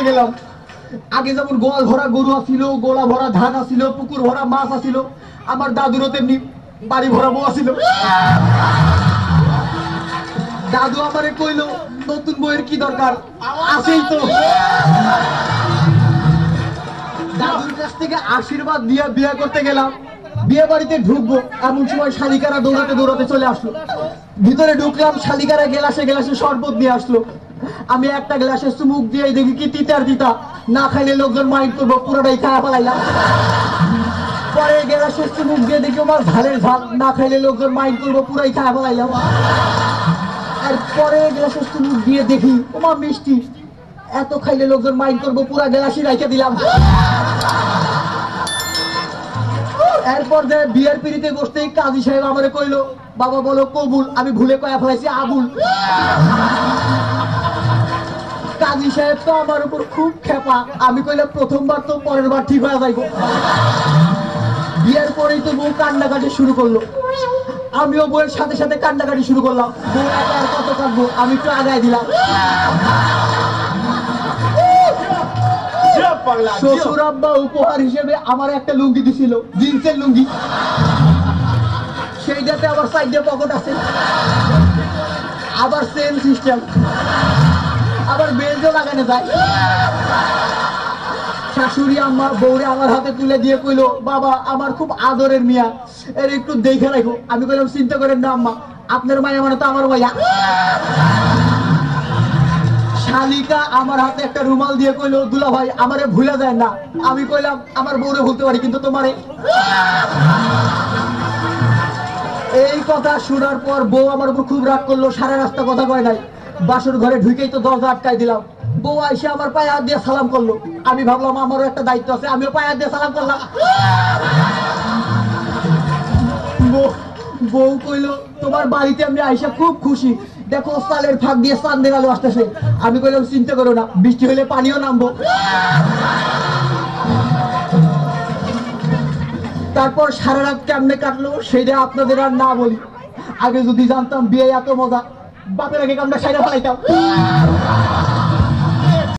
গেলাম। আগে যেমন গোয়াল ভরা গরু আছিল, গোলা ভরা ধান আছিল, পুকুর ভরা মাছ আছিল, আমার দাদুরও তেমনি বাড়ি ভরা বউ আছিল। দাদু আমারে কইলো নতুন বউয়ের কি দরকার, আছেই তো। দাদুর কাছ থেকে আশীর্বাদ দিয়ে বিয়ে করতে গেলাম। বিয়ে বাড়িতে ঢুকবো এমন সময় শালিকারা দৌড়াতে দৌড়াতে চলে আসলো। ভিতরে ঢুকলাম, শালিকারা গ্লাসে গ্লাসে শরবত নিয়ে আসলো। আমি একটা গ্লাসে চুমুক দিয়ে দেখি কি তিতার তিতা, না খাইলে লোকজন মাইন্ড করবো, পুরোটাই খাওয়া ফেলাইলাম। পরে গ্লাসে চুমুক দিয়ে দেখি আমার ঝালের ঝাল, না খাইলে লোকজন মাইন্ড করবো, পুরাই খাওয়া ফেলাইলাম। আর পরে গ্লাসে চুমুক দিয়ে দেখি ওমা মিষ্টি, এত খাইলে লোকজন মাইন্ড করবো, পুরা গ্লাসই রাইখে দিলাম। এরপর যে বিয়ের পিড়িতে বসতেই কাজী সাহেব আমারে কইলো বাবা বলো কবুল, আমি ভুলে কয়া ফেলাইছি আবুল। কাজী সাহেব তো আমার উপর খুব খেপা। আমি কইলাম প্রথমবার তো, পরের বার ঠিক হয়ে যাইব। বিয়ের পরেই তো বউ কান্নাকাটি শুরু করলো, আমিও বউয়ের সাথে সাথে কান্নাকাটি শুরু করলাম। বউ একা আর কত কাঁদবো, আমি একটু আগায় দিলাম। শ্বশুর আব্বা উপহার হিসেবে আমার একটা লুঙ্গি দিছিল, জিন্সের লুঙ্গি। সেইটাতে আবার সাইডে পকেট আছে, আবার সেম সিস্টেম, আবার বেল্টও লাগানো যায়। শাশুড়ি আম্মা বউরে আমার হাতে তুলে দিয়ে কইলো বাবা আমার খুব আদরের মিয়া, এর একটু দেখে রাখো। আমি কইলাম চিন্তা করেন না আম্মা, আপনার মায়া মানে তো আমার মায়া। শালিকা আমার হাতে একটা রুমাল দিয়ে কইলো দুলা ভাই আমারে ভুলে যায় না। আমি কইলাম আমার বউরে ভুলতে পারি কিন্তু তোমারে। এই কথা শোনার পর বউ আমার উপর খুব রাগ করলো, সারা রাস্তা কথা কয় নাই। বাসর ঘরে ঢুকেই তো দরজা আটকাই দিলাম। বউ এসে আমার পায়ে হাত দিয়ে সালাম করলো। আমি ভাবলাম আমারও একটা দায়িত্ব আছে, আমিও পায়ে হাত দিয়ে সালাম করলাম। বউ কইলো তোমার বাড়িতে আমি আইসা খুব খুশি, দেখো সালের ফাঁক দিয়ে চাঁদের আলো আসতেছে। আমি কইলাম চিন্তা করো না, বৃষ্টি হলে পানিও নামবো। তারপর সারা রাত কেমনে কাটলো সেটা আপনাদের আর না বলি। আগে যদি জানতাম বিয়ে এত মজা, বাপের আগে কামটা সাইডে ফেলাইতাম।